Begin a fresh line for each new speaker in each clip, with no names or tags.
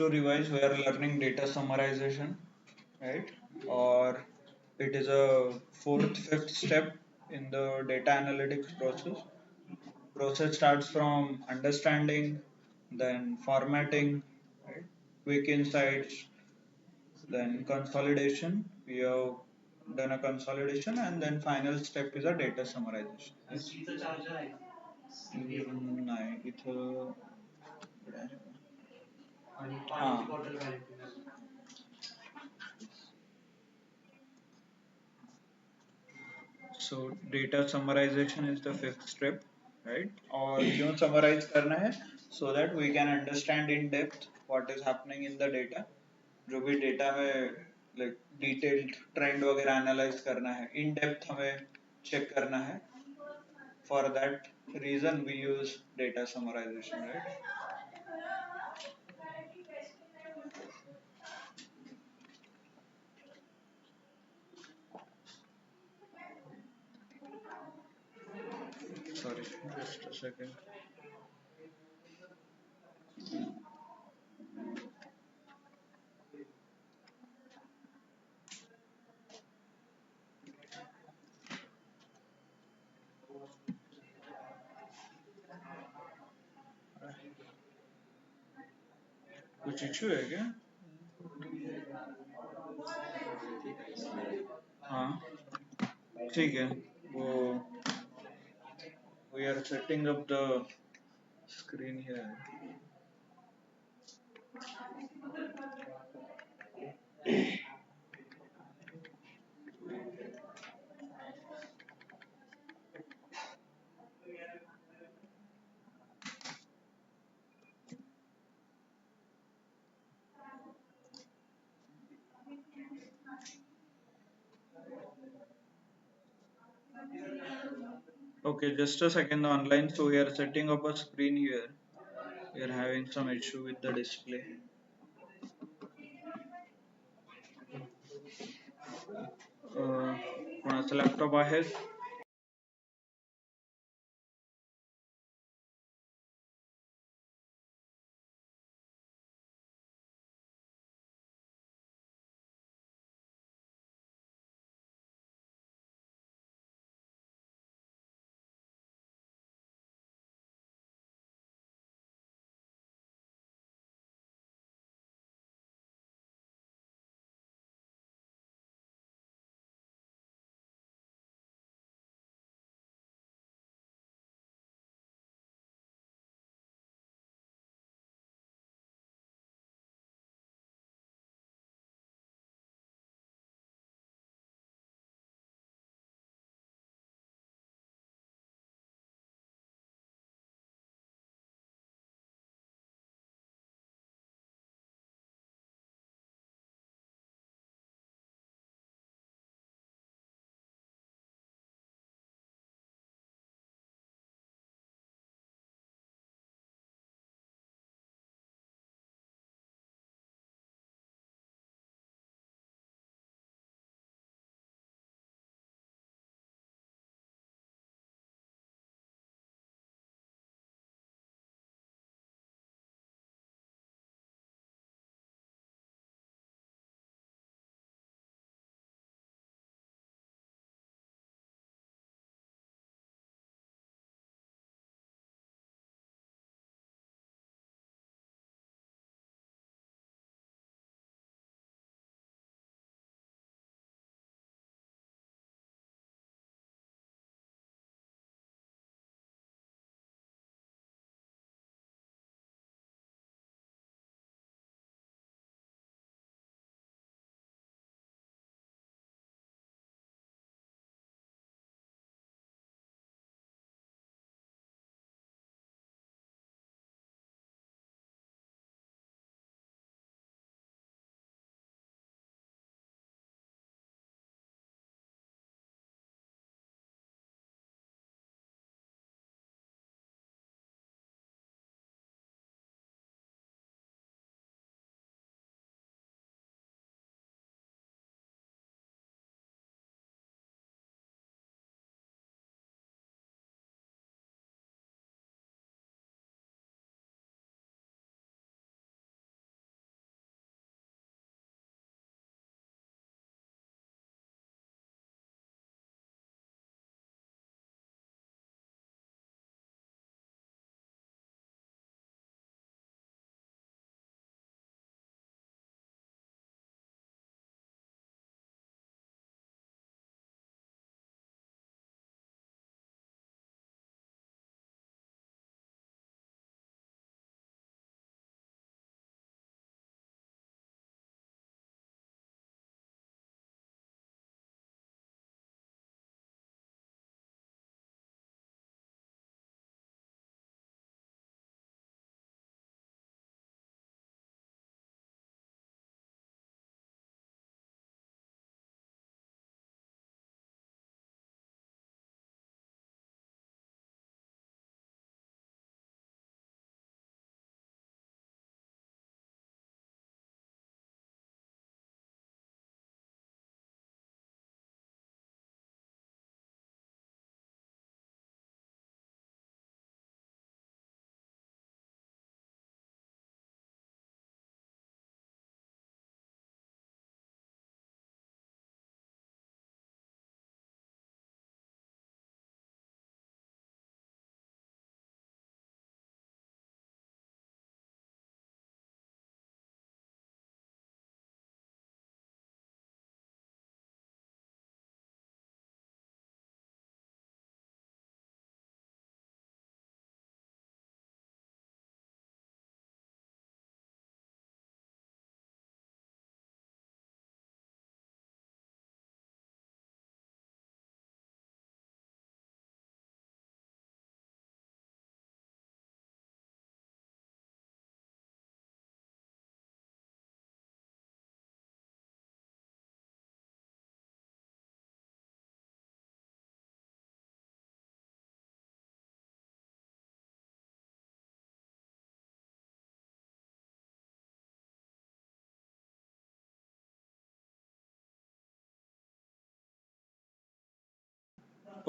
To revise, we are learning data summarization, right? Or it is a fourth, fifth step in the data analytics process. Process starts from understanding, then formatting, right? Quick insights, then consolidation. We have done a consolidation, and then final step is a data summarization. Yes. नाही इथं So data summarization is the fifth step, right? और क्यों summarize करना है? So that we can understand in depth what is happening in the data. जो भी data में like detailed trend वगैरह analyze करना है, in depth हमें check करना है. For that reason we use data summarization, right? Sorry, just a second. कुछ issue है क्या? हाँ, ठीक है. वो we are setting up the screen here. Okay, just a second online. So we are setting up a screen here. We are having some issue with the display. कोणाचा laptop आहे?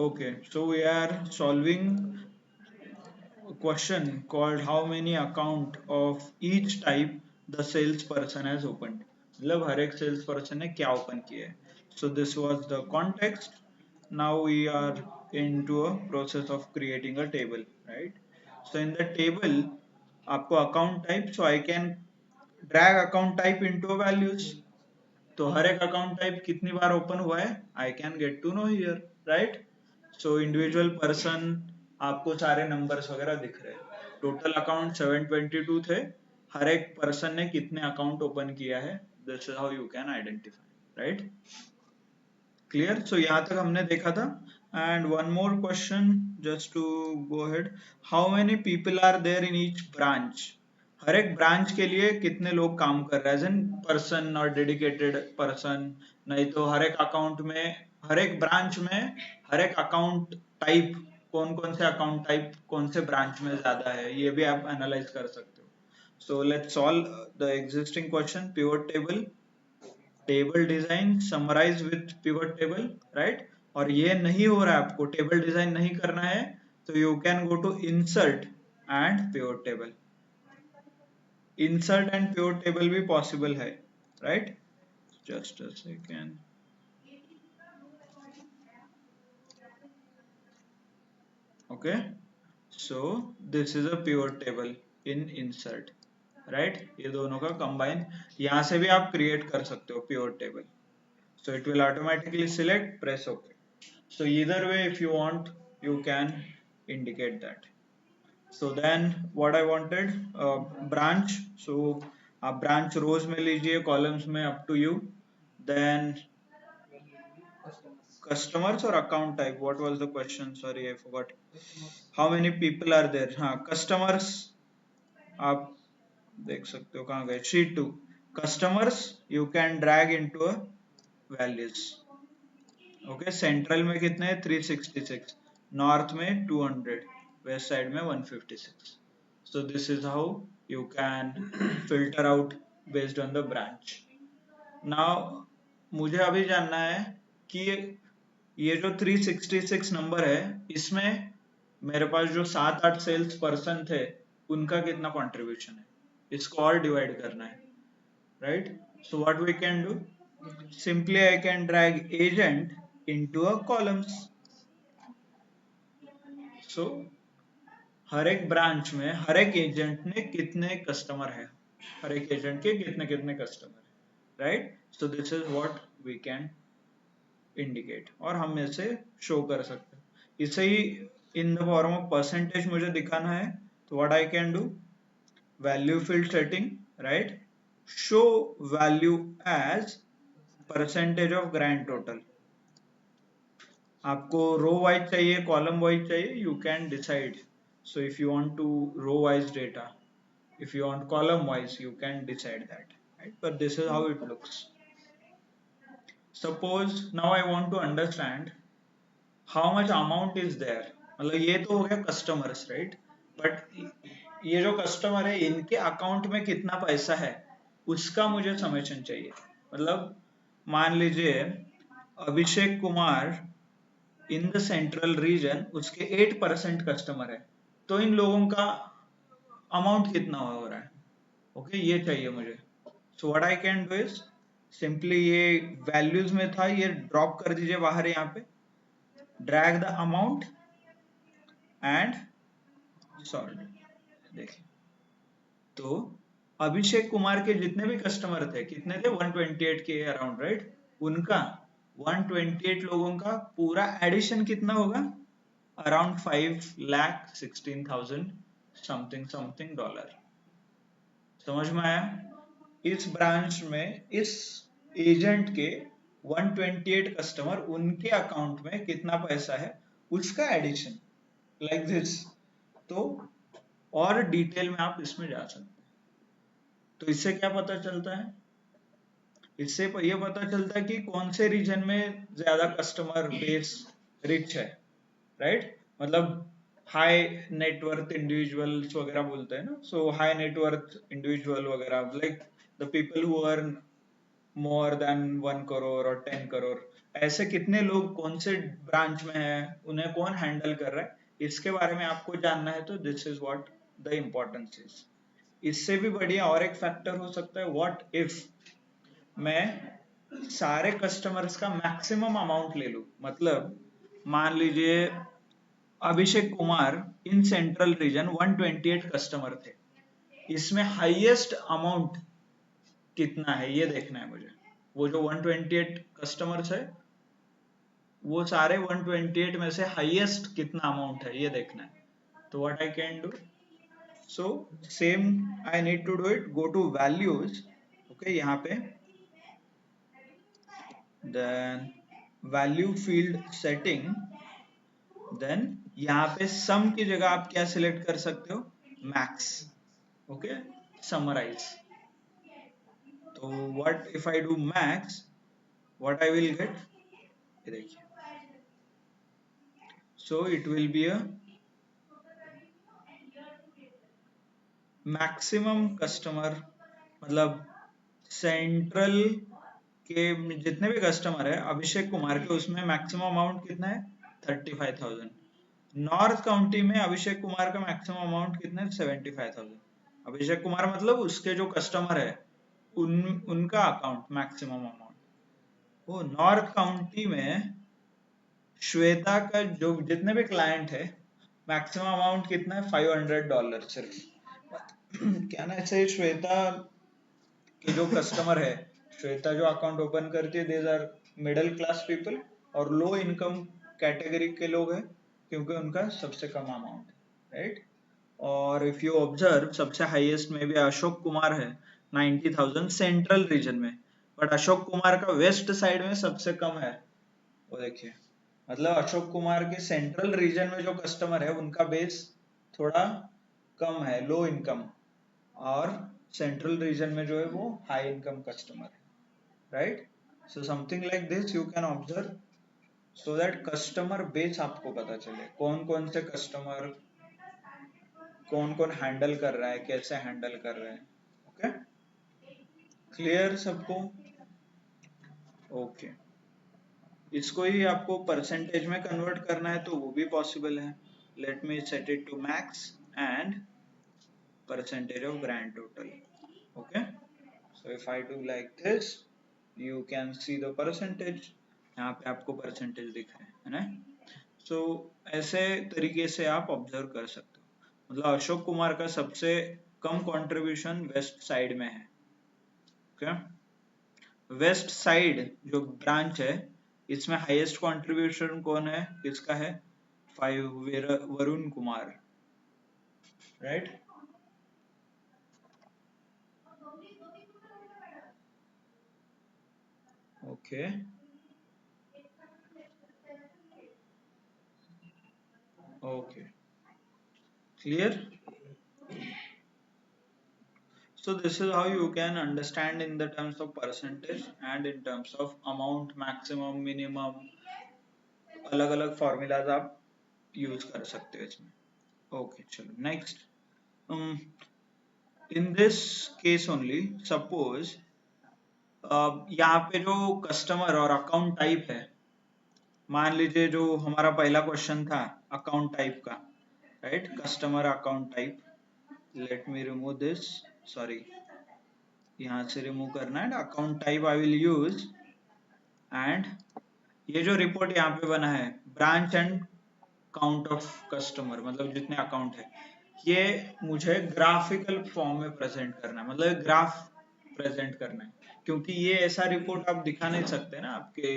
Okay, so we are solving a question called how many account of each type the salesperson has opened. मतलब हर एक salesperson ने क्या open किया है. So this was the context. Now we are into a process of creating a table, right? So in the table आपको account type, so I can drag account type into values. तो हर एक account type कितनी बार open हुआ है I can get to know here, right? So individual person आपको सारे numbers वगैरह दिख रहे हैं. टोटल अकाउंट 722 थे. हर एक पर्सन ने कितने अकाउंट ओपन किया है, this is how you can identify, right? Clear? So यहाँ तक हमने देखा था. And one more question just to go head. How many people are there in each branch? हर एक ब्रांच के लिए कितने लोग काम कर रहे हैं, एज एन पर्सन और डेडिकेटेड पर्सन. नहीं तो हर एक अकाउंट में, हर एक ब्रांच में, हर एक अकाउंट टाइप, कौन कौन से अकाउंट टाइप कौन से ब्रांच में ज्यादा है, ये भी आप एनालाइज कर सकते हो. So let's solve the existing question. Pivot table, table design summarise with pivot table, right? और ये नहीं हो रहा है, आपको टेबल डिजाइन नहीं करना है, तो you can go to insert and pivot table. Insert and pivot table भी पॉसिबल है, right? Just a second. Okay, so this is a pivot table in insert, right? ये दोनों का कंबाइन यहां से भी आप क्रिएट कर सकते हो pivot table. So it will automatically select, press OK. So either way, if you want, you can indicate that. So then what I wanted, branch. So आप branch rows में लीजिए, columns में, up to you. Then customers or account type, what was the question? Sorry, I forgot. How many people are there? हाँ, customers आप देख सकते हो कहाँ गए. sheet 2 customers you can drag into a values. Okay, central में कितने हैं? 366, नॉर्थ में 200, वेस्ट साइड में 156. सो this is how you can filter out based on the branch. Now मुझे अभी जानना है कि ये जो 366 नंबर है, इसमें मेरे पास जो 7-8 सेल्स पर्सन थे, उनका कितना कंट्रीब्यूशन है, इसको और डिवाइड करना है, right? So what we can do, simply I can drag agent into a columns. So हर एक ब्रांच में हर एक एजेंट ने कितने कस्टमर है, हर एक एजेंट के कितने कितने कस्टमर है, right? So this is what we can indicate, और हम इसे शो कर सकते हैं. इसे ही in the form of percentage मुझे दिखाना है, तो what I can do, value field setting, right? Show value as percentage of grand total. आपको रो वाइज चाहिए, कॉलम वाइज चाहिए, you can decide. So if you want to row wise data, if you want column wise, you can decide that, right? But this is how it looks. Suppose now I want to understand how much amount is there. मतलब ये तो हो गया customers, right? But ये जो customer है, इनके account में कितना पैसा है, उसका मुझे समझना चाहिए. मतलब मान लीजिए Abhishek Kumar in the central region, उसके 8% कस्टमर है, तो इन लोगों का अमाउंट कितना हो रहा है, ओके, ये चाहिए मुझे. So what I can do is simply, ये वैल्यूज में था, ये ड्रॉप कर दीजिए बाहर, यहाँ पे drag the amount and solve. देखिए, तो अभिषेक कुमार के जितने भी कस्टमर थे, कितने थे? 128 के अराउंड, राइट? उनका 128 लोगों का पूरा एडिशन कितना होगा? Around 5,16,000 something something dollar. समझ में आया? इस ब्रांच में इस एजेंट के 128 कस्टमर, उनके अकाउंट में कितना पैसा है, उसका एडिशन, लाइक दिस. तो और डिटेल में आप इसमें जा सकते हैं. तो इससे क्या पता चलता है? इससे ये पता चलता है कि कौन से रीजन में ज्यादा कस्टमर बेस रिच है, राइट? मतलब हाई नेटवर्थ इंडिविजुअल्स वगैरह बोलते हैं ना, सो हाई नेटवर्थ इंडिविजुअल वगैरह, like the people who earn more than 1 crore or 10 crore, ऐसे कितने लोग कौन से ब्रांच में हैं, उन्हें कौन हैंडल कर रहा है, इसके बारे में आपको जानना है तो this is what the importance is. इससे भी बढ़िया और एक फैक्टर हो सकता है, व्हाट इफ मैं सारे कस्टमर्स का मैक्सिमम अमाउंट ले लूं। मतलब मान लीजिए Abhishek Kumar in central region 128 customer थे, इसमें हाईएस्ट अमाउंट कितना है ये देखना है मुझे। वो जो 128 कस्टमर्स है वो सारे 128 में से हाईएस्ट कितना अमाउंट है ये देखना है। तो what I can do, so same I need to do it, go to values, okay यहाँ पे, then value field setting, then यहाँ पे सम की जगह आप क्या सिलेक्ट कर सकते हो, मैक्स, ओके, समराइज। तो what if I do max, what I will get, ये देखिए, so it will be a maximum customer, मतलब सेंट्रल के जितने भी कस्टमर है अभिषेक कुमार के, उसमें मैक्सिमम अमाउंट कितना है, 35,000। नॉर्थ काउंटी में अभिषेक कुमार का मैक्सिमम अमाउंट कितना है, 75,000। अभिषेक कुमार मतलब उसके जो कस्टमर है उनका अकाउंट मैक्सिमम अमाउंट। वो नॉर्थ काउंटी में श्वेता का जो जितने भी क्लाइंट है मैक्सिमम अमाउंट कितना है, $500 सिर्फ। क्या ना, ऐसे श्वेता के जो कस्टमर है, श्वेता जो अकाउंट ओपन करती है, these are middle class people और लो इनकम कैटेगरी के लोग हैं, क्योंकि उनका सबसे कम अमाउंट है, राइट। और इफ यू ऑब्जर्व सबसे हाईएस्ट में भी अशोक कुमार है 90,000 सेंट्रल रीजन में, बट अशोक कुमार का वेस्ट साइड में सबसे कम है। वो देखिए, मतलब अशोक कुमार के सेंट्रल रीजन में जो कस्टमर है उनका बेस थोड़ा कम है, लो इनकम, और सेंट्रल रीजन में जो है वो हाई इनकम कस्टमर है, right. So something like this you can observe, so that customer base आपको पता चले, कौन कौन से कस्टमर कौन कौन हैंडल कर रहा है, कैसे हैंडल कर रहे हैं, ओके, क्लियर सबको, ओके। इसको ही आपको परसेंटेज में कन्वर्ट करना है तो वो भी पॉसिबल है। Let me set it to max and percentage of grand total, okay। So if I do like this, you can see the percentage, यहाँ पे आपको परसेंटेज दिख रहे है ना। सो ऐसे तरीके से आप ऑब्जर्व कर सकते हो। मतलब अशोक कुमार का सबसे कम कंट्रीब्यूशन वेस्ट साइड में है, ओके। वेस्ट साइड जो ब्रांच है इसमें हाईएस्ट कंट्रीब्यूशन कौन है, किसका है, 5 Varun Kumar, right. Okay, okay, clear. So this is how you can understand in the terms of percentage and in terms of amount, maximum, minimum, अलग अलग formulas आप use कर सकते हो इसमें। Okay, चलो next, um, in this case only suppose यहाँ पे जो कस्टमर और अकाउंट टाइप है, मान लीजिए जो हमारा पहला क्वेश्चन था अकाउंट टाइप का, right, customer account type, let me remove this, sorry यहाँ से रिमूव करना है, account type I will use, and ये जो रिपोर्ट यहाँ पे बना है branch and count of customer, मतलब जितने अकाउंट है, ये मुझे ग्राफिकल फॉर्म में प्रेजेंट करना है, मतलब ग्राफ प्रेजेंट करना है, क्योंकि ये ऐसा रिपोर्ट आप दिखा नहीं सकते ना आपके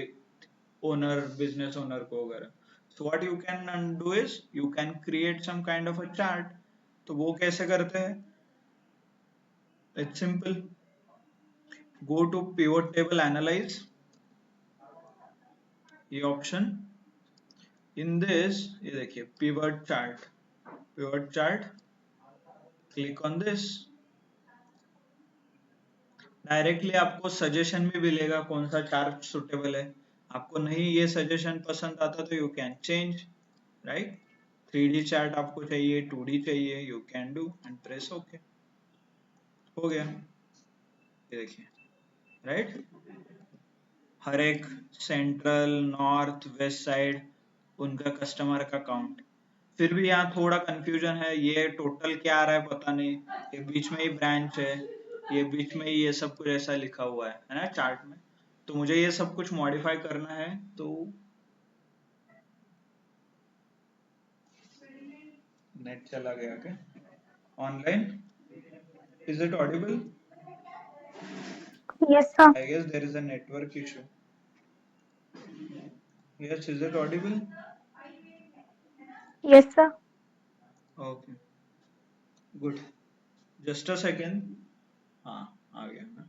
ओनर, बिजनेस ओनर को वगैरह। So what you can do is you can create some kind of a chart. तो वो कैसे करते हैं, it's simple, go to pivot table analyse, ये ऑप्शन, इन दिस ये देखिए pivot chart, pivot chart, click on this, directly आपको suggestion भी मिलेगा कौन सा चार्ट सुटेबल है। आपको नहीं ये सजेशन पसंद आता तो you can change, right. 3D chart आपको चाहिए, 2D चाहिए, you can do and press okay, हो गया, ये देखिए, राइट। हर एक सेंट्रल नॉर्थ वेस्ट साइड उनका कस्टमर का काउंट। फिर भी यहाँ थोड़ा कंफ्यूजन है, ये टोटल क्या आ रहा है पता नहीं, ये बीच में ही ब्रांच है, ये बीच में ही ये सब कुछ ऐसा लिखा हुआ है ना चार्ट में। तो मुझे ये सब कुछ मॉडिफाई करना है। तो नेट चला गया क्या online? Is it audible?
Yes, sir.
I guess there is a network issue. Yes, is it audible?
Yes, sir.
Okay, good, just a second. हाँ, आ गया ना।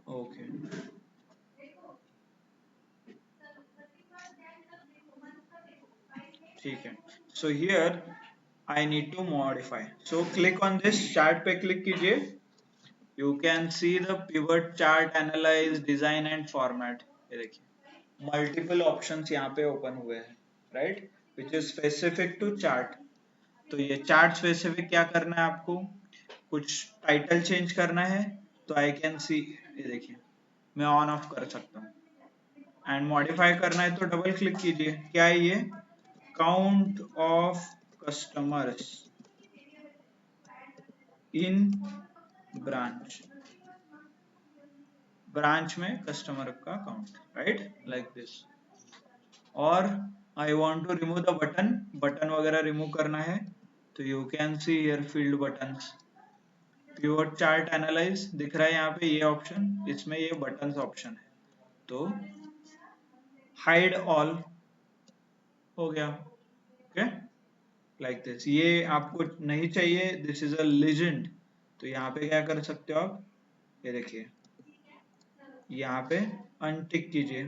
ओके, ठीक है। So here I need to modify, so click on this chart पे click कीजिए। You can see the pivot chart, analyse, design and format. ये देखिए मल्टीपल ऑप्शंस यहाँ पे ओपन हुए हैं, right, which is specific to chart. तो ये चार्ट स्पेसिफिक क्या करना है आपको, कुछ टाइटल चेंज करना है तो आई कैन सी, ये देखिए मैं ऑन ऑफ कर सकता हूँ। एंड मॉडिफाई करना है तो डबल क्लिक कीजिए। क्या है ये, count of customers in branch, branch में कस्टमर का काउंट, राइट, लाइक दिस। और I want to remove the button, button वगैरह रिमूव करना है तो you can see here field buttons. Pivot chart analyse दिख रहा है यहाँ पे ये ऑप्शन, इसमें ये बटन्स ऑप्शन है, तो हाइड ऑल हो गया। Okay, like this. ये आपको नहीं चाहिए, दिस इज अ लेजेंड, तो यहाँ पे क्या कर सकते हो आप, ये देखिए यहाँ पे अनटिक कीजिए।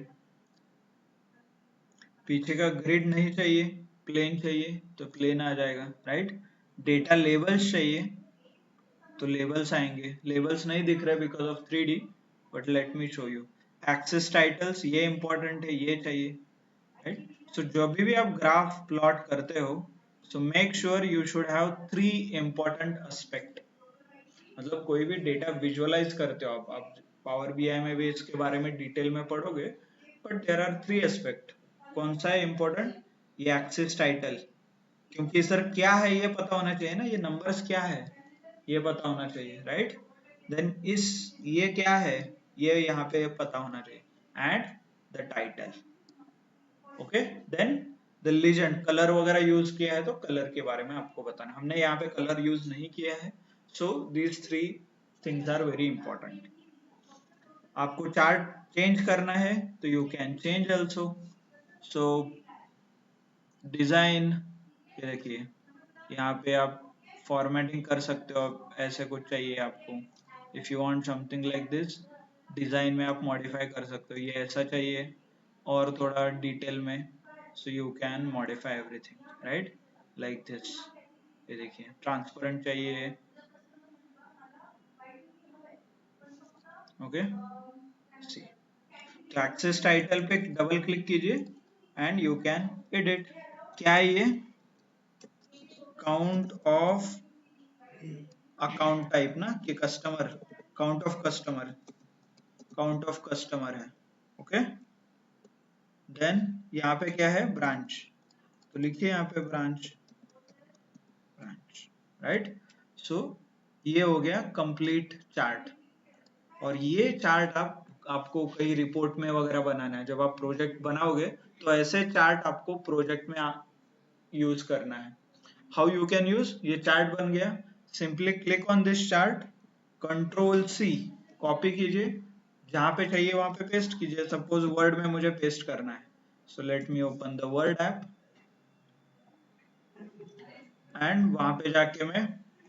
पीछे का ग्रिड नहीं चाहिए, प्लेन चाहिए तो प्लेन आ जाएगा, राइट। डेटा लेबल्स चाहिए तो लेबल्स आएंगे, लेबल्स नहीं दिख रहे because of 3D, but let me show you. Axis titles ये इंपॉर्टेंट है, ये चाहिए, राइट। सो जब भी आप ग्राफ प्लॉट करते हो, so make sure you should have 3 important aspect. मतलब कोई भी डेटा विजुअलाइज करते हो आप पावर बीआई में भी इसके बारे में डिटेल में पढ़ोगे, बट देयर आर 3 एस्पेक्ट। कौन सा है इंपॉर्टेंट, ये एक्सेस टाइटल, क्योंकि सर क्या है ये पता होना चाहिए ना, ये नंबर्स क्या है ये पता होना चाहिए, राइट। देन इस, ये क्या है ये यहाँ पे पता होना चाहिए, and the title. Okay, then the legend, colour वगैरह यूज किया है तो कलर के बारे में आपको बताना, हमने यहाँ पे कलर यूज नहीं किया है। So these 3 things are very important. आपको चार्ट चेंज करना है तो you can change also. So design, ये देखिए यहाँ पे आप फॉर्मेटिंग कर सकते हो, आप ऐसे कुछ चाहिए आपको, if you want something like this. Design में आप मॉडिफाई कर सकते हो, ये ऐसा चाहिए और थोड़ा डिटेल में, so you can modify everything, right, like this. ये देखिए ट्रांसपेरेंट चाहिए, ओके, सी। तो एक्सेस टाइटल पे डबल क्लिक कीजिए एंड यू कैन एडिट। क्या है ये, काउंट ऑफ अकाउंट टाइप ना, कि customer, count of customer, count of customer है, ओके। देन यहाँ पे क्या है, ब्रांच, तो लिखिए यहाँ पे ब्रांच, ब्रांच, राइट। सो ये हो गया कंप्लीट चार्ट। और ये चार्ट आपको कहीं रिपोर्ट में वगैरह बनाना है, जब आप प्रोजेक्ट बनाओगे तो ऐसे चार्ट आपको प्रोजेक्ट में यूज करना है। हाउ यू कैन यूज, ये चार्ट बन गया, simply click on this chart, control C, copy कीजिए, जहां पे चाहिए वहां पे पेस्ट कीजिए। सपोज वर्ड में मुझे पेस्ट करना है, so let me open the word app and वहां पे जाके मैं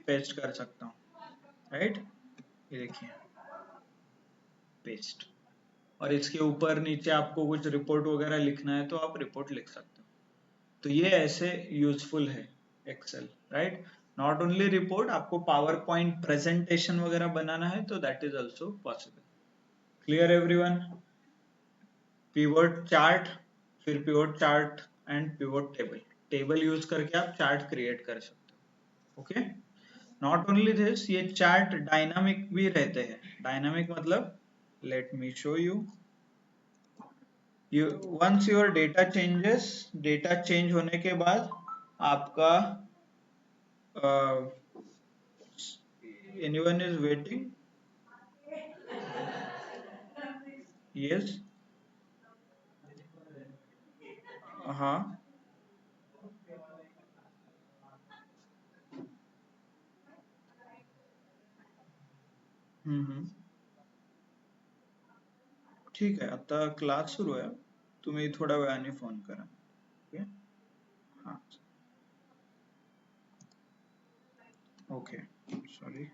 पेस्ट कर सकता हूँ, राइट। ये देखिए पेस्ट, और इसके ऊपर नीचे आपको कुछ रिपोर्ट वगैरह लिखना है तो आप रिपोर्ट लिख सकते हो। तो ये ऐसे यूजफुल है Excel, right. Not only report, आपको पावर पॉइंट प्रेजेंटेशन वगैरह बनाना है तो that is also possible. Clear everyone. Pivot chart, फिर pivot chart and pivot table, table use करके आप चार्ट क्रिएट कर सकते हो, ओके। नॉट ओनली दिस, ये चार्ट डायनामिक भी रहते हैं। डायनामिक मतलब let me show you. Once your data changes, data change होने के बाद आपका uh, anyone is waiting? Yes. हाँ. हम्म. ठीक आहे, आता क्लास सुरू आहे, तुम्ही थोड्या वेळाने फोन करा. ओके. हाँ. Okay. Sorry.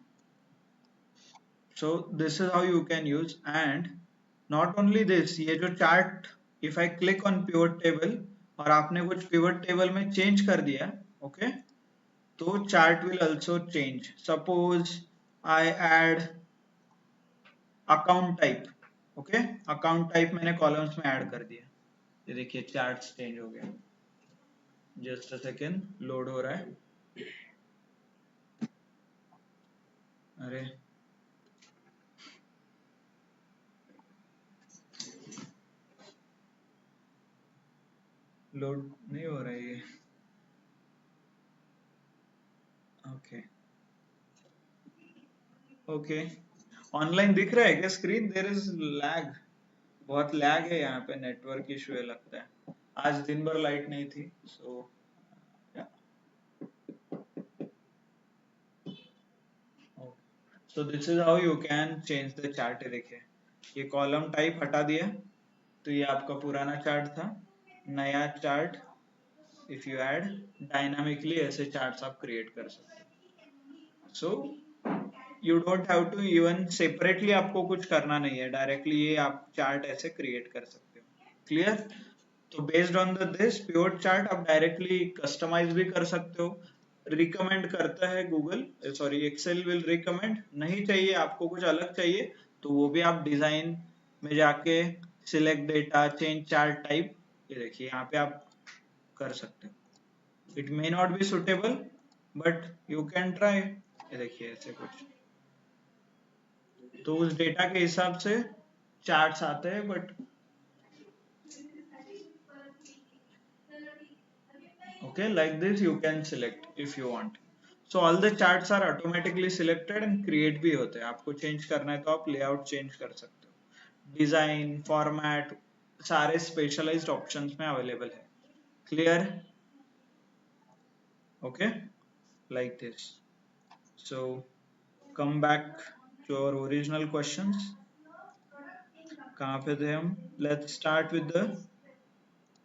So this is how you can use, and not only this, ये जो chart, if I click on pivot table और आपने कुछ pivot table में change कर दिया, okay, तो chart will also change. Suppose I add account type, okay, account type मैंने columns में add कर दिया, ये देखिए charts change हो गया. Just a second, load हो रहा है. अरे लोड नहीं हो रहा है ये. ओके. ओके. ऑनलाइन दिख रहा है क्या स्क्रीन? देयर इज लैग, बहुत लैग है यहाँ पे, नेटवर्क इशू है लगता है. आज दिन भर लाइट नहीं थी, सो this is how you can change the chart. देखिए ये कॉलम टाइप हटा दिया, तो ये आपका पुराना चार्ट था. नया chart if you add dynamically ऐसे चार्ट्स आप क्रिएट कर सकते हो. So you don't have to even separately आपको कुछ करना नहीं है, डायरेक्टली ये आप चार्ट ऐसे क्रिएट कर सकते हो. क्लियर? तो based on the this pivot chart आप डायरेक्टली कस्टमाइज भी कर सकते हो. रिकमेंड करता है Google, sorry Excel will recommend. नहीं चाहिए आपको, कुछ अलग चाहिए, तो वो भी आप डिजाइन में जाके select data change chart type, ये देखिए यहाँ पे आप कर सकते हो. It may not be suitable but you can try. ये देखिए ऐसे कुछ, तो उस डेटा के हिसाब से चार्ट्स आते हैं. But okay, like this you can select if you want. So all the charts are automatically selected and create भी होते हैं. आपको change करना है तो आप layout change कर सकते हो. Design, format, सारे specialized options में available है. Clear? Okay, like this. So come back to our original questions. कहाँ पे थे हम? Let's start with the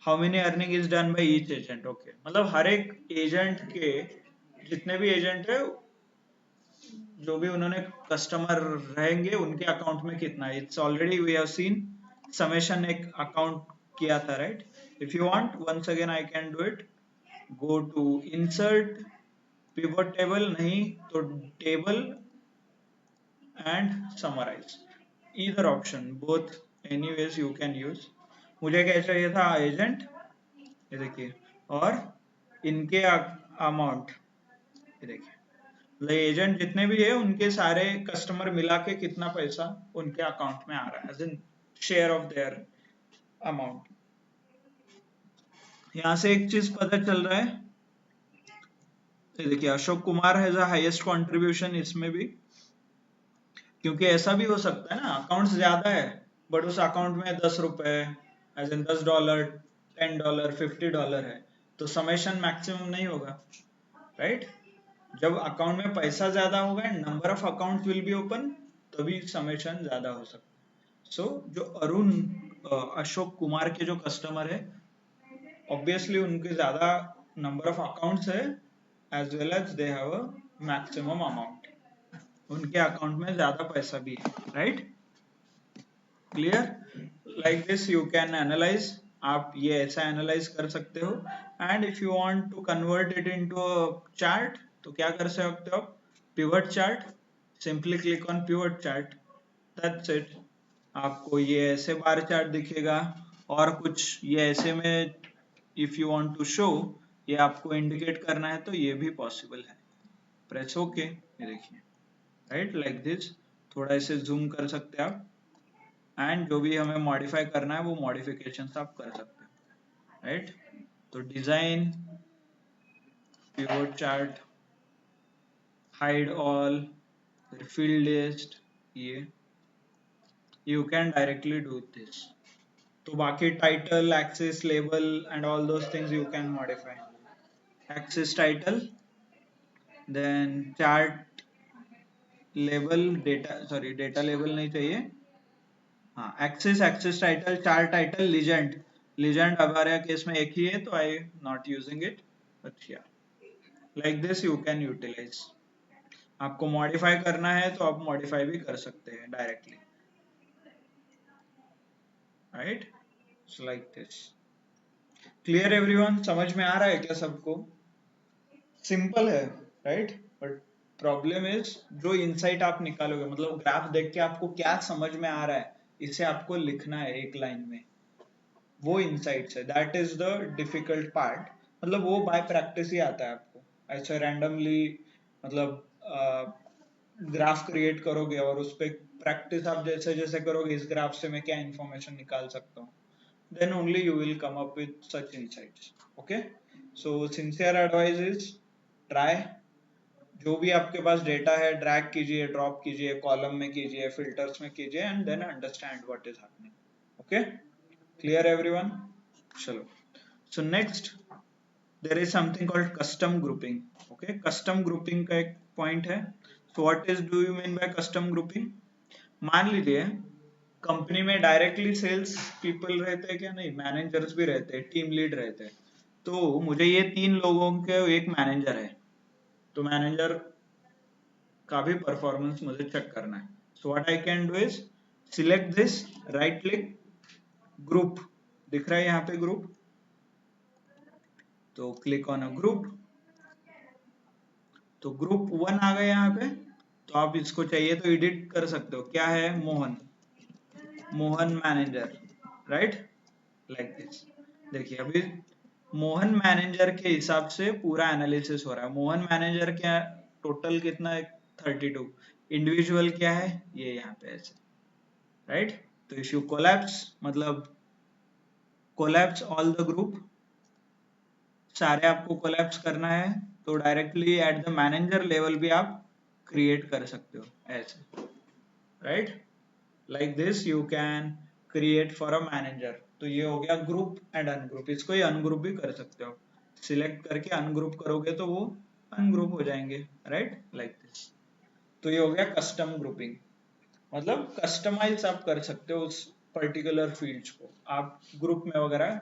how many earning is done by each agent. Okay, मतलब हर एक एजेंट के, जितने भी एजेंट है, जो भी उन्होंने कस्टमर रहेंगे उनके अकाउंट में कितना है. It's already we have seen summation एक अकाउंट किया था, right? If you want once again I can do it. Go to insert pivot table, नहीं तो table and summarise, either option, both anyways you can use. मुझे क्या चाहिए था? Agent, ये देखिए, और इनके अमाउंट, ये देखिए, एजेंट जितने भी है उनके सारे कस्टमर मिला के कितना पैसा उनके अकाउंट में आ रहा है, as in share of their amount. यहाँ से एक चीज पता चल रहा है, ये देखिए Ashok Kumar has the highest contribution इसमें भी, क्योंकि ऐसा भी हो सकता है ना, अकाउंट्स ज्यादा है बट उस अकाउंट में 10 रुपए, एज इन $10, $10, $50 है, तो समेशन मैक्सिमम नहीं होगा, राइट? जब अकाउंट में पैसा ज्यादा होगा and number of account will be open, तभी समेशन ज्यादा हो सकता है. सो जो अरुण अशोक कुमार के जो कस्टमर है, ऑब्वियसली उनके ज्यादा नंबर ऑफ अकाउंट्स है, as well as they have a maximum amount, उनके अकाउंट में ज्यादा पैसा भी है, right? Clear? Like this you can analyse, आप ये ऐसा एनालाइज कर सकते हो. And if you want to convert it into a chart, तो क्या कर सकते हो? Pivot chart, simply click on pivot chart, that's it. आपको ये ऐसे बार चार्ट दिखेगा, और कुछ ये ऐसे में if you want to show, ये आपको इंडिकेट करना है तो ये भी पॉसिबल है. प्रेस ओके, ये देखिए, राइट, लाइक दिस. थोड़ा ऐसे जूम कर सकते हैं आप. एंड जो भी हमें मॉडिफाई करना है वो मॉडिफिकेशन आप कर सकते हैं, राइट। तो design, pivot chart, hide all, फिर फील्ड लिस्ट, ये you can directly do this. तो बाकी title, axis, label and all those things you can modify. Axis title, then chart label, data, sorry data label नहीं चाहिए, हाँ axis, axis title, chart title, legend, legend हमारे case में एक ही है तो I not using it, but या like this you can utilize. आपको मॉडिफाई करना है तो आप मॉडिफाई भी कर सकते हैं directly, right, like this. Clear everyone, समझ में आ रहा है क्या सबको? सिंपल है, राइट, बट प्रॉब्लम इज जो इंसाइट आप निकालोगे, मतलब ग्राफ देख के आपको क्या समझ में आ रहा है, इसे आपको लिखना है एक लाइन में, वो इंसाइट्स है, that is the difficult part. मतलब वो बाय प्रैक्टिस ही आता है आपको, ऐसे रैंडमली मतलब ग्राफ क्रिएट करोगे और उस पर प्रैक्टिस आप जैसे जैसे करोगे, इस ग्राफ से मैं क्या इंफॉर्मेशन निकाल सकता हूँ, then only you will come up with such insights. Okay, so sincere advice is try, जो भी आपके पास डेटा है ड्रैग कीजिए, ड्रॉप कीजिए, कॉलम में कीजिए, फिल्टर्स में कीजिए, and then understand what is happening. Okay, clear everyone? चलो, so next there is something called custom grouping. Okay, custom grouping का एक पॉइंट है। So what is do you mean by custom grouping? मान लीजिए company में directly sales people रहते हैं क्या? नहीं, मैनेजर्स भी रहते हैं, टीम लीड रहते हैं। तो मुझे ये 3 लोगों के एक मैनेजर है, तो मैनेजर का भी परफॉर्मेंस मुझे चेक करना है। So what I can do is select this, right click, group, दिख रहा है यहाँ पे ग्रुप, तो क्लिक ऑन अ ग्रुप, तो ग्रुप 1 आ गया यहाँ पे। तो आप इसको चाहिए तो एडिट कर सकते हो, क्या है? Mohan, Mohan manager, right, like this. देखिए अभी मोहन मैनेजर के हिसाब से पूरा एनालिसिस हो रहा है। मोहन मैनेजर क्या टोटल कितना है? 32। इंडिविजुअल क्या है? ये यहाँ पे ऐसे, राइट। तो इफ यू कोलैप्स, मतलब कोलैप्स ऑल द ग्रुप, सारे आपको कोलैप्स करना है तो directly at the manager level भी आप क्रिएट कर सकते हो ऐसे, right, like this you can create for a manager. तो ये हो गया ग्रुप एंड अनग्रुप। इसको ही अनग्रुप भी कर सकते हो, सिलेक्ट करके अनग्रुप करोगे तो वो अनग्रुप हो जाएंगे, राइट, लाइक दिस। तो ये हो गया कस्टम ग्रुपिंग, मतलब कस्टमाइज आप कर सकते हो उस पर्टिकुलर फील्ड्स को, आप ग्रुप में वगैरह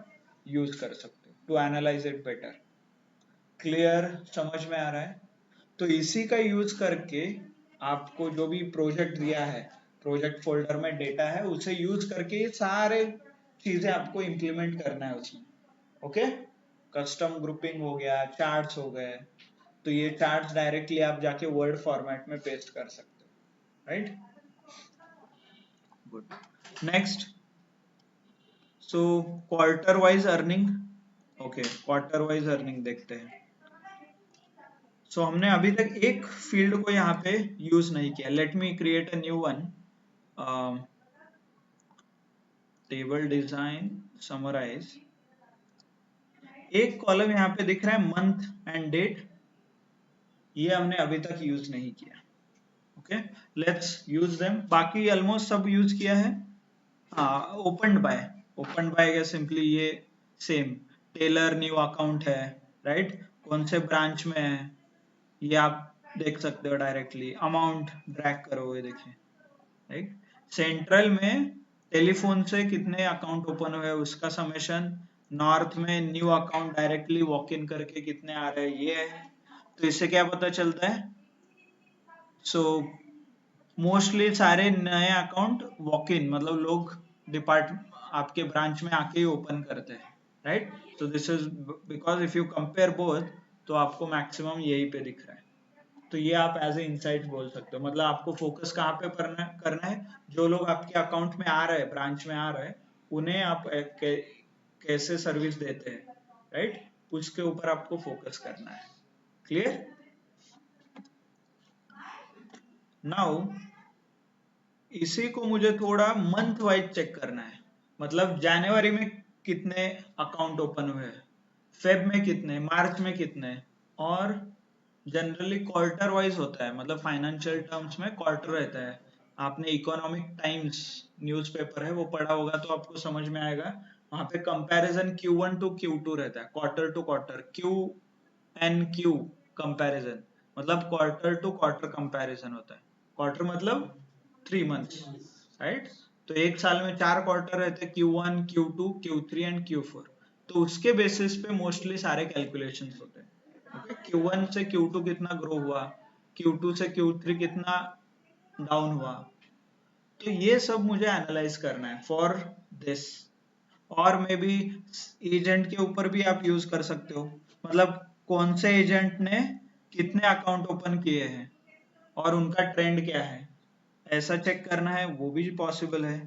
यूज कर सकते हो to analyze it better. Clear, समझ में आ रहा है? तो इसी का यूज करके आपको जो भी प्रोजेक्ट दिया है, प्रोजेक्ट फोल्डर में डेटा है, उसे यूज करके ये सारे चीजें आपको इंप्लीमेंट करना है उसमें। ओके, कस्टम ग्रुपिंग हो गया, चार्ट्स हो गए, तो ये चार्ट्स डायरेक्टली आप जाके वर्ड फॉर्मेट में पेस्ट कर सकते हो, right, good. Next, so quarter wise earning. Okay, quarter wise earning देखते हैं। सो हमने अभी तक एक फील्ड को यहाँ पे यूज नहीं किया। Let me create a new one, table design, summarize. एक कॉलम यहाँ पे दिख रहा है मंथ एंड डेट, ये हमने अभी तक यूज नहीं किया। Okay, let's use them. बाकी ऑलमोस्ट सब यूज किया है। हाँ, ओपन बाय, ओपन बाय का सिंपली ये सेम, टेलर न्यू अकाउंट है, राइट, कौन से ब्रांच में है ये आप देख सकते हो डायरेक्टली। अमाउंट ड्रैग करो, ये देखिए, राइट। सेंट्रल में टेलीफोन से कितने अकाउंट ओपन हुए उसका समेशन, नॉर्थ में new account directly walk in करके कितने आ रहे हैं, ये है। तो इससे क्या पता चलता है? सो मोस्टली सारे नए अकाउंट वॉक इन, मतलब लोग डिपार्ट आपके ब्रांच में आके ही ओपन करते हैं, राइट। तो this is because if you compare both, तो आपको मैक्सिमम यही पे दिख रहा है। तो ये आप एज ए इंसाइट बोल सकते हो, मतलब आपको फोकस कहाँ पे करना है, जो लोग आपके अकाउंट में आ रहे हैं, ब्रांच में आ रहे हैं, उन्हें आप कैसे सर्विस देते हैं, राइट, उसके ऊपर आपको फोकस करना है। क्लियर? नाउ इसी को मुझे थोड़ा मंथ वाइज चेक करना है, मतलब जनवरी में कितने अकाउंट ओपन हुए, फेब में कितने, मार्च में कितने, और जनरली क्वार्टर वाइज होता है, मतलब फाइनेंशियल टर्म्स में क्वार्टर रहता है। आपने इकोनॉमिक टाइम्स न्यूज़पेपर है वो पढ़ा होगा तो आपको समझ में आएगा, वहां पे कंपैरिजन Q1 टू Q2 रहता है, quarter two quarter, Q comparison, मतलब क्वार्टर टू क्वार्टर कंपैरिजन होता है। क्वार्टर मतलब 3 मंथ्स, राइट। तो एक साल में 4 क्वार्टर रहते हैं, Q1, Q2, Q3 and Q4। तो उसके बेसिस पे मोस्टली सारे कैलकुलेशंस होते हैं। ओके, Q1 से Q2 कितना ग्रो हुआ, Q2 से Q3 कितना डाउन हुआ, तो ये सब मुझे एनालाइज करना है फॉर दिस। और मे बी एजेंट के ऊपर भी आप यूज कर सकते हो, मतलब कौन से एजेंट ने कितने अकाउंट ओपन किए हैं और उनका ट्रेंड क्या है, ऐसा चेक करना है, वो भी पॉसिबल है।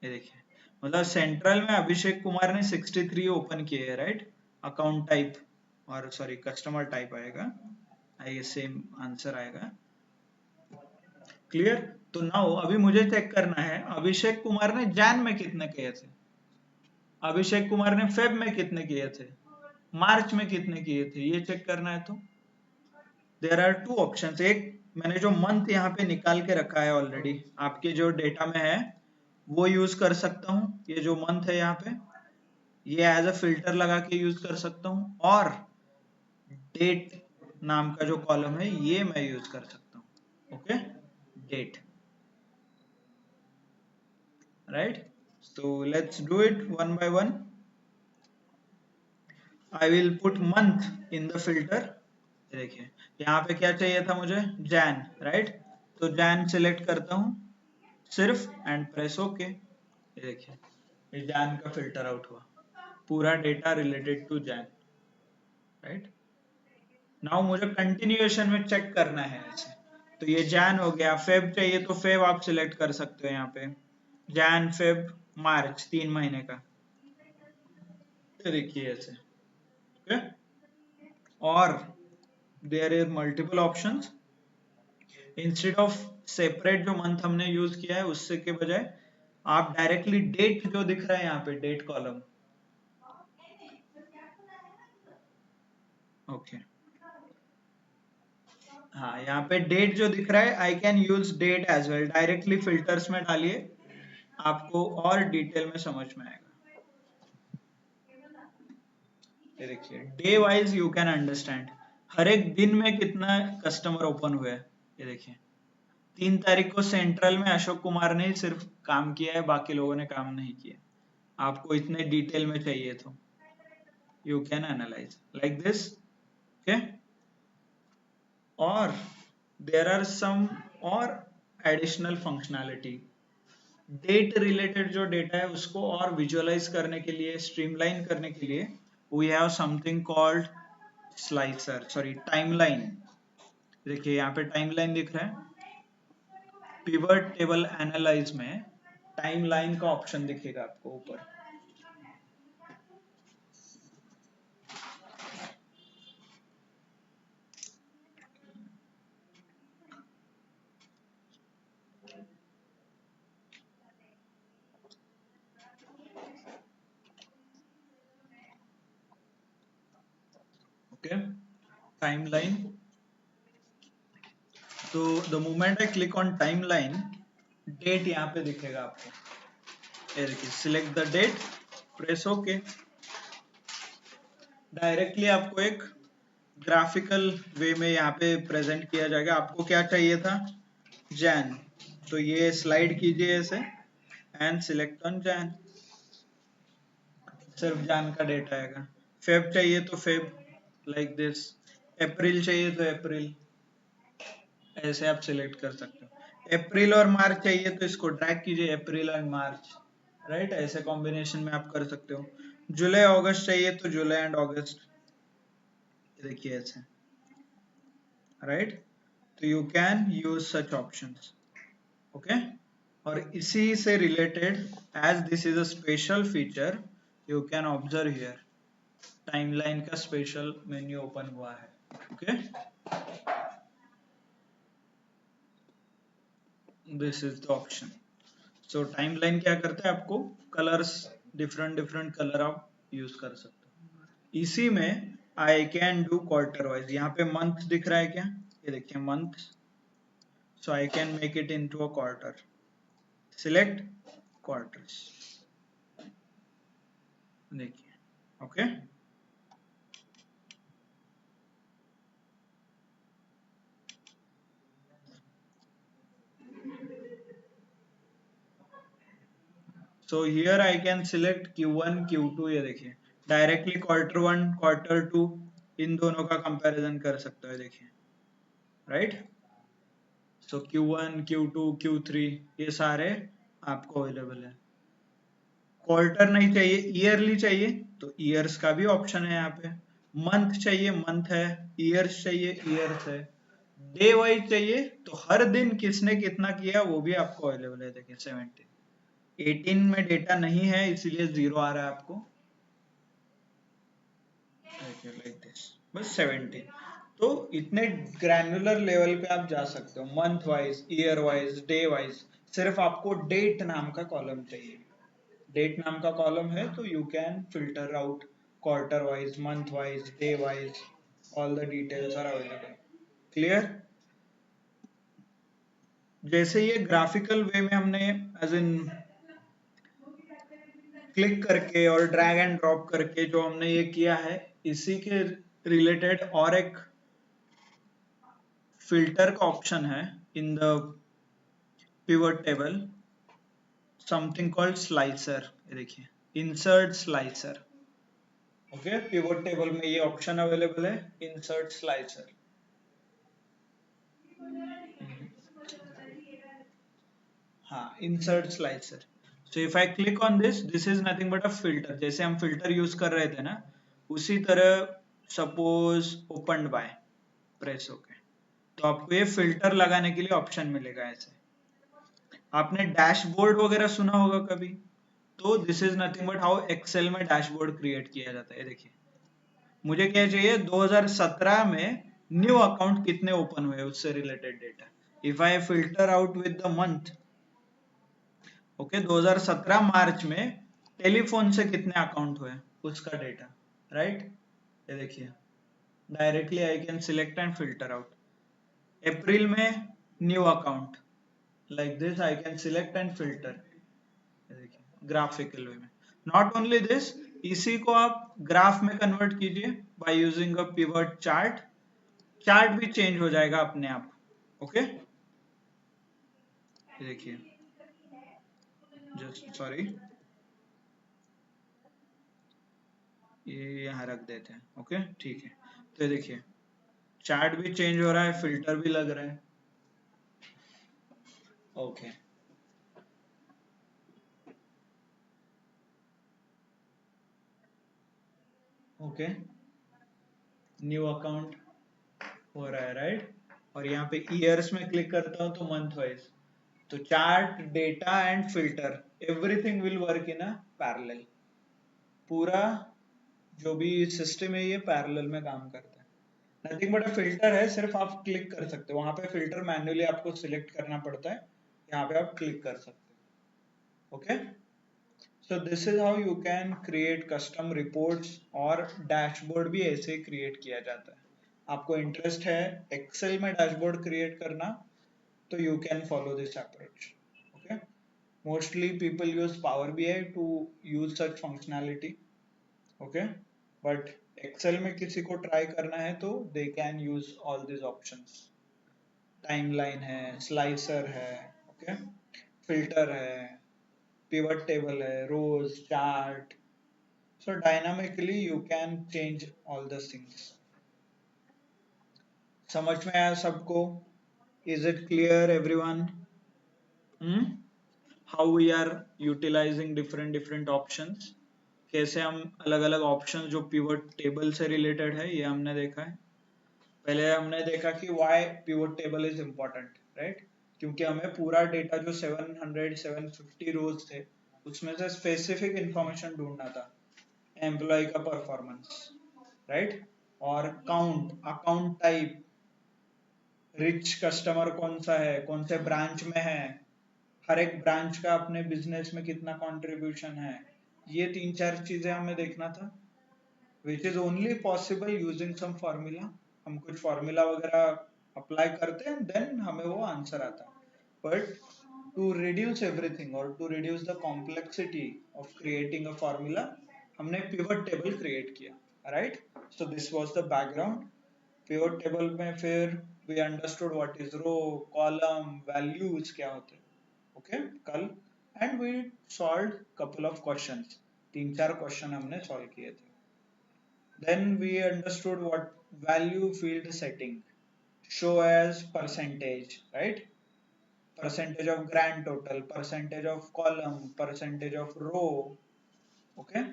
ये देखिए, मतलब सेंट्रल में अभिषेक कुमार ने 63 ओपन किए हैं, राइट। अकाउंट टाइप और सॉरी कस्टमर टाइप आएगा, आई सेम आंसर आएगा। क्लियर। तो नाउ अभी मुझे चेक करना है अभिषेक कुमार ने जैन में कितने किए थे, अभिषेक कुमार ने फेब में कितने किए थे, मार्च में कितने किए थे, ये चेक करना है। तो देयर आर टू ऑप्शंस, एक मैंने जो मंथ यहाँ पे निकाल के रखा है ऑलरेडी आपके जो डेटा में है वो यूज कर सकता हूँ, ये जो मंथ है यहाँ पे ये एज अ फिल्टर लगा के यूज कर सकता हूँ, और डेट नाम का जो कॉलम है ये मैं यूज कर सकता हूँ। Okay, date, right. So let's do it one by one. I will put month in the filter. देखिए यहाँ पे क्या चाहिए था मुझे, जैन, राइट। तो जैन सिलेक्ट करता हूँ सिर्फ एंड प्रेस ओके। ये देखिए ये जैन का फिल्टर आउट हुआ, पूरा data related to Jain, right. Now मुझे कंटिन्यूएशन में चेक करना है ऐसे, तो ये जैन हो गया। फेब चाहिए तो फेब आप सिलेक्ट कर सकते हो यहाँ पे, जैन फेब मार्च 3 महीने का, ये देखिए ऐसे। ओके, और there are multiple options, instead of separate जो मंथ हमने यूज किया है उससे के बजाय आप डायरेक्टली डेट जो दिख रहा है यहाँ पे डेट कॉलम, ओके, हाँ यहाँ पे डेट जो दिख रहा है I can use date as well, directly filters में डालिए आपको और डिटेल में समझ में आएगा। ये देखिए day wise you can understand, हर एक दिन में कितना कस्टमर ओपन हुआ है। ये देखिए 3 तारीख को सेंट्रल में अशोक कुमार ने सिर्फ काम किया है, बाकी लोगों ने काम नहीं किया। आपको इतने डिटेल में चाहिए तो you can analyze like this, okay। और there are some और additional functionality, डेट रिलेटेड जो डेटा है उसको और विजुअलाइज करने के लिए, स्ट्रीमलाइन करने के लिए we have something called slicer, sorry timeline. देखिए यहाँ पे टाइमलाइन दिख रहा है, पिवट टेबल एनालाइज में टाइमलाइन का ऑप्शन दिखेगा आपको ऊपर। ओके, टाइमलाइन, तो the moment I click on timeline date यहाँ पे दिखेगा आपको, ये देखिए select the date, press okay. Directly आपको एक ग्राफिकल वे में यहाँ पे प्रेजेंट किया जाएगा। आपको क्या चाहिए था, जैन, तो ये स्लाइड कीजिए ऐसे एंड सिलेक्ट ऑन जैन, सिर्फ जैन का डेटा आएगा। फेब चाहिए तो फेब, लाइक दिस। अप्रैल चाहिए तो अप्रैल, ऐसे आप सिलेक्ट कर सकते हो। अप्रैल और मार्च चाहिए तो इसको ड्रैग कीजिए, अप्रैल एंड मार्च, राइट, ऐसे कॉम्बिनेशन में आप कर सकते हो। जुलाई अगस्त चाहिए तो जुलाई एंड अगस्त, देखिए ऐसे, राइट। तो you can use such options, okay. और इसी से related, as this is a special feature, you can observe here timeline का स्पेशल मेन्यू ओपन हुआ है, okay. This is the option. So timeline क्या करता है, आपको कलर्स, डिफरेंट डिफरेंट कलर आप यूज कर सकते हो. इसी में I can do quarter wise. यहाँ पे मंथ दिख रहा है क्या, ये देखिए month. So I can make it into a quarter. Select quarters. देखिए. Okay. So here I can select Q1 Q2. ये देखिए directly quarter one quarter two इन दोनों का कंपैरिजन कर सकते हो. देखिए राइट. सो Q1 Q2 Q3 ये सारे आपको अवेलेबल है. क्वार्टर नहीं चाहिए, ईयरली चाहिए तो ईयर्स का भी ऑप्शन है यहाँ पे. मंथ चाहिए मंथ है, ईयर्स चाहिए ईयर्स है, डे वाइज चाहिए तो हर दिन किसने कितना किया वो भी आपको अवेलेबल है. देखिए 17, 18 में डेटा नहीं है इसीलिए 0 आ रहा है आपको. Like this. बस 17. तो इतने ग्रैनुलर लेवल पे आप जा सकते हो, month wise, year wise, day wise. सिर्फ आपको डेट नाम का कॉलम चाहिए. डेट नाम का कॉलम है तो you can filter out quarter wise, month wise, day wise. All the details are available. Clear. जैसे ये ग्राफिकल वे में हमने एज इन क्लिक करके और ड्रैग एंड ड्रॉप करके जो हमने ये किया है, इसी के रिलेटेड और एक फिल्टर का ऑप्शन है in the pivot table, something called slicer. ये देखिए insert slicer. Okay. Pivot table में ये ऑप्शन अवेलेबल है, इंसर्ट स्लाइसर. हाँ, insert slicer. So if I click on this, this is nothing but a filter. जैसे हम filter use कर रहे थे ना, उसी तरह. Suppose open by, press okay, तो आपको ये फिल्टर लगाने के लिए ऑप्शन मिलेगा ऐसे. आपने डैशबोर्ड वगैरह सुना होगा कभी, तो this is nothing but how Excel में डैशबोर्ड क्रिएट किया जाता है. देखिए मुझे क्या चाहिए, 2017 में न्यू अकाउंट कितने ओपन हुए उससे related data. If I filter out with the month, okay, 2017 मार्च में टेलीफोन से कितने अकाउंट हुए उसका डेटा. राइट. ये देखिए directly I can select and filter out. April में new account, like this I can select and filter. ये देखिए ग्राफिकल वे में. नॉट ओनली दिस, इसी को आप ग्राफ में कन्वर्ट कीजिए by using a pivot chart. Chart भी चेंज हो जाएगा अपने आप. ओके. देखिए जस्ट सॉरी, ये यहाँ रख देते हैं. ओके ठीक है. तो ये देखिए चार्ट भी चेंज हो रहा है, फिल्टर भी लग रहा है. ओके. ओके. न्यू अकाउंट हो रहा है राइट. और यहाँ पे ईयर्स में क्लिक करता हूँ तो मंथ वाइज. तो chart, data and filter, everything will work in a parallel. पूरा जो भी सिस्टम है ये पैरेलल में काम करता है. नथिंग बट अ फिल्टर है, सिर्फ आप क्लिक कर सकते हो. वहां पे फिल्टर मैन्युअली आपको सिलेक्ट करना पड़ता है, यहाँ पे आप क्लिक कर सकते हो. Okay. So this is how you can create custom reports. और डैशबोर्ड भी ऐसे ही क्रिएट किया जाता है. आपको इंटरेस्ट है एक्सेल में डैशबोर्ड क्रिएट करना, तो you can follow this approach. Okay. Mostly people use Power BI to use such functionality. Okay. But Excel में किसी को ट्राई करना है तो they can use all these options. Timeline है, स्लाइसर है, ओके, फिल्टर है, पिवट टेबल है, रोज, chart. So dynamically you can change all the things. समझ में आया सबको? Is it clear everyone? Hmm? How we are utilizing different different options. कैसे हम अलग अलग ऑप्शन जो पिवट टेबल से रिलेटेड है ये हमने देखा है. पहले हमने देखा कि why pivot table is important, right. क्योंकि हमें पूरा डेटा जो 700 750 रोज थे उसमें से स्पेसिफिक इंफॉर्मेशन ढूंढना था. एम्प्लॉय का परफॉर्मेंस, राइट, और count, account type, rich customer कौन सा है, कौन से ब्रांच में है, हर एक ब्रांच का अपने बिजनेस में कितना कंट्रीब्यूशन है, ये तीन चार चीजें हमें देखना था, which is only possible using some formula. हम कुछ फॉर्मूला वगैरह अप्लाई करते हैं, देन हमें वो आंसर आता है। बट टू रिड्यूस एवरीथिंग और to reduce the complexity of creating a formula, हमने पिवट टेबल क्रिएट किया, right. So this was the background. Pivot table में फिर we understood what is row, column, values क्या होते हैं, ओके कल। And we solve couple of questions, तीन चार क्वेश्चन हमने सॉल्व किए थे। Then we understood what value field setting, show as percentage, right? Percentage of grand total, percentage of column, percentage of row. Okay.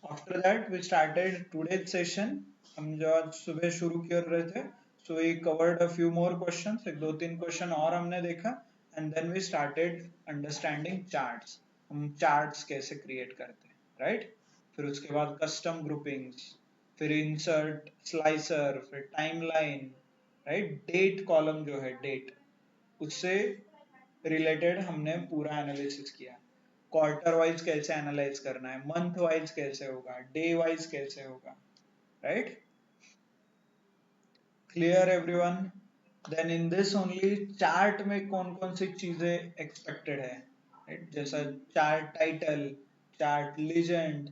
After that we started today's session. हम जो आज सुबह शुरू कर रहे थे, so we covered a few more questions, एक दो तीन क्वेश्चन और हमने देखा, and then we started understanding charts. हम charts कैसे create करते हैं, right? फिर उसके बाद कस्टम ग्रुपिंग्स, फिर इंसर्ट स्लाइसर, फिर टाइमलाइन, राइट। डेट कॉलम जो है डेट, उससे रिलेटेड हमने पूरा एनालिसिस किया। क्वार्टर वाइज कैसे एनालाइज करना है, मंथ वाइज कैसे होगा, डे वाइज कैसे होगा, राइट। Clear everyone. Then in this only chart में कौन कौन सी चीजें एक्सपेक्टेड है, राइट। जैसा chart title, chart legend,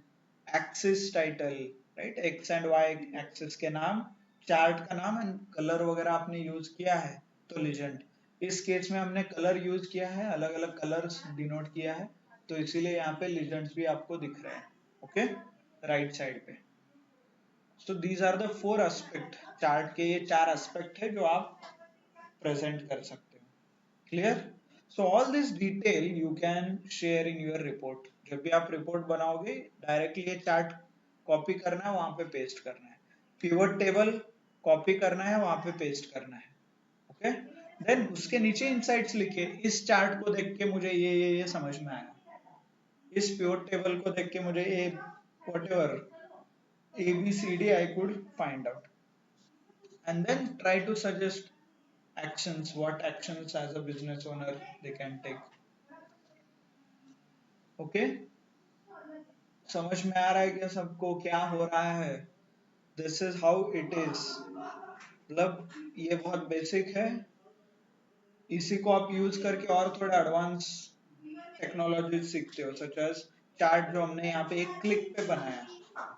axis title, right, X and Y axis के नाम, चार्ट का नाम एंड कलर वगैरह आपने यूज किया है तो लीजेंड। इस केस में हमने कलर यूज किया है, अलग अलग कलर्स डिनोट किया है, तो इसीलिए यहाँ पे लीजेंड्स भी आपको दिख रहे हैं, ओके, राइट साइड पे। So these are the four aspect, chart के ये चार एस्पेक्ट है जो आप प्रेजेंट कर सकते हो, clear. So all this detail you can share in your report. जब भी आप रिपोर्ट बनाओगे, डायरेक्टली ये चार्ट कॉपी करना है, वहां पे पेस्ट करना है, पिवट टेबल कॉपी करना है, वहां पे पेस्ट करना है, ओके। देन उसके नीचे इनसाइट्स लिखे, इस चार्ट को देख के मुझे ये समझ में आया, इस पिवट टेबल को देख के मुझे ये whatever ABCD I could find out, and then try to suggest actions, what actions as a business owner they can take, okay। समझ में आ रहा है क्या सबको क्या हो रहा है? This is how it is, मतलब ये बहुत बेसिक है, इसी को आप यूज करके और थोड़ा एडवांस टेक्नोलॉजी सीखते हो, सच एज चार्ट जो हमने यहाँ पे एक क्लिक पे बनाया।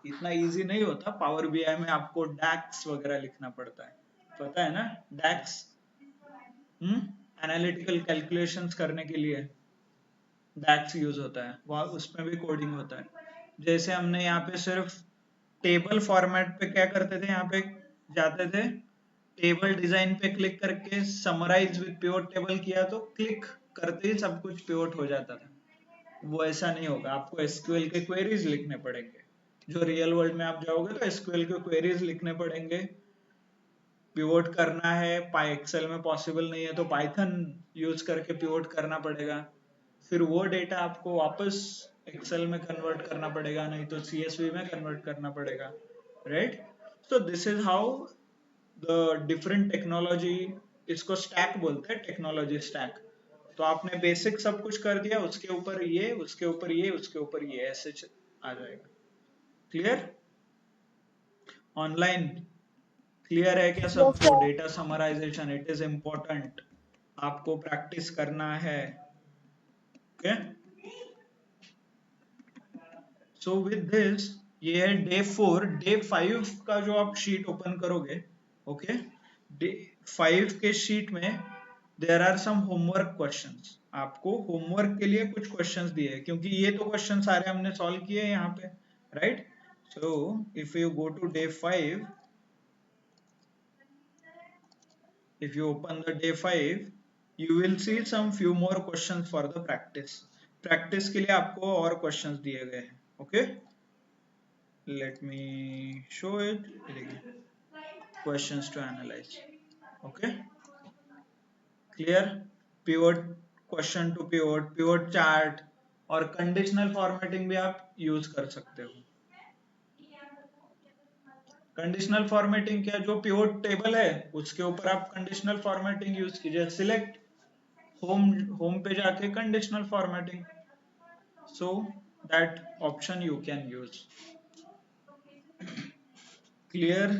इतना इजी नहीं होता, पावर बीआई में आपको डैक्स वगैरह लिखना पड़ता है, पता है ना डैक्स, एनालिटिकल कैलकुलेशंस करने के लिए डैक्स यूज होता है, वह उसमें भी कोडिंग होता है। जैसे हमने यहाँ पे सिर्फ टेबल फॉर्मेट पे क्या करते थे, यहाँ पे जाते थे, टेबल डिजाइन पे क्लिक करके समराइज विद पिवट टेबल किया, तो क्लिक करते ही सब कुछ पिवट हो जाता था। वो ऐसा नहीं होगा, आपको एसक्यूएल के क्वेरीज लिखने पड़ेंगे, जो रियल वर्ल्ड में आप जाओगे तो एसक्यूएल के क्वेरीज लिखने पड़ेंगे, पिवोट करना है, पाई एक्सेल में पॉसिबल नहीं है तो पाइथन यूज करके पिवोट करना पड़ेगा, फिर वो डेटा आपको वापस एक्सेल में कन्वर्ट करना पड़ेगा, नहीं तो सीएसवी में कन्वर्ट करना पड़ेगा, right. So this is how the different technology, इसको स्टैक बोलते हैं, टेक्नोलॉजी स्टैक। तो आपने बेसिक सब कुछ कर दिया, उसके ऊपर ये, उसके ऊपर ये, उसके ऊपर ये, ऐसे आ जाएगा, क्लियर। ऑनलाइन क्लियर है क्या
Yes,
सबको?
sir.
Data summarization it is important, आपको प्रैक्टिस करना है, ओके। सो विद दिस, ये है डे 4। डे 5 का जो आप शीट ओपन करोगे, ओके, डे 5 के शीट में there are some homework questions, आपको होमवर्क के लिए कुछ क्वेश्चंस दिए हैं, क्योंकि ये तो क्वेश्चन सारे हमने सॉल्व किए हैं यहाँ पे, right. So if you go to day 5, if you open the day 5, you will see some few more questions for the practice। practice के लिए आपको और questions दिए गए हैं, okay। let me show it, questions to analyze, okay, clear। pivot, question to pivot, pivot chart और conditional formatting भी आप use कर सकते हो। कंडीशनल फॉर्मेटिंग क्या, जो पिवोट टेबल है उसके ऊपर आप कंडीशनल फॉर्मेटिंग यूज कीजिए, सिलेक्ट होम, होम पे जाके conditional formatting, so that option you can use. Clear,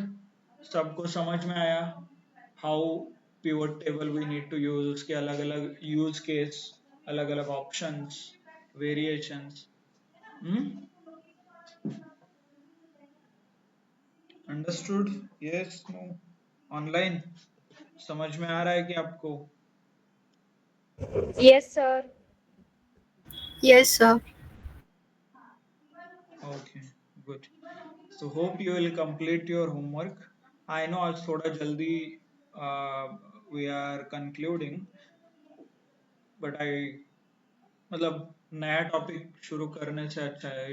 सबको समझ में आया how pivot table we need to use, उसके अलग अलग यूज केस, अलग अलग options, variations. Understood, yes, no, online समझ में आ रहा है कि आपको?
Yes, sir.
Yes, sir.
Okay, good. So hope you will complete your homework. I know आज थोड़ा जल्दी we are concluding, but I मतलब नया टॉपिक शुरू करने से अच्छा है,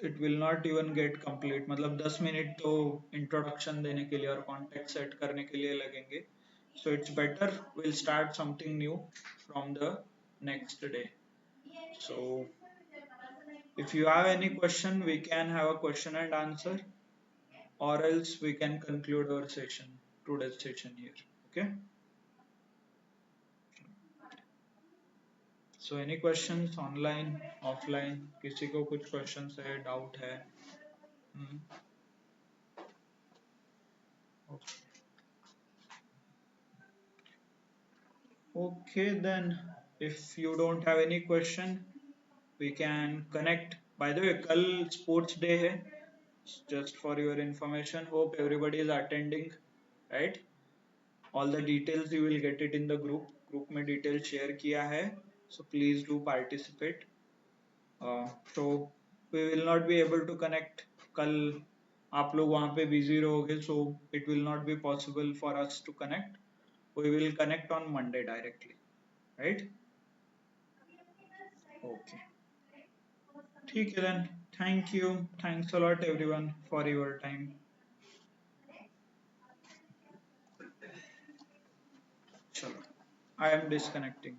it will not even get complete, मतलब 10 मिनट तो इंट्रोडक्शन देने के लिए और कॉन्टेक्ट सेट करने के लिए लगेंगे, so it's better we'll start something new from the next day. So if you have any question, we can have a question and answer, or else we can conclude our session, today's session here. Okay, so any questions online, offline, किसी को कुछ questions है, doubt है? Hmm. Okay. Okay, then if you don't have any question, we can connect. By the way, कल sports day है, just for your information. Hope everybody is attending, right? All the details you will get it in the group में details share किया है, so please do participate. So we will not be able to connect कल, आप लोग वहाँ पे busy रहोगे, so it will not be possible for us to connect. We will connect on Monday directly, right? Okay, ठीक है then. Thank you, thanks a lot everyone for your time. चलो, I am disconnecting.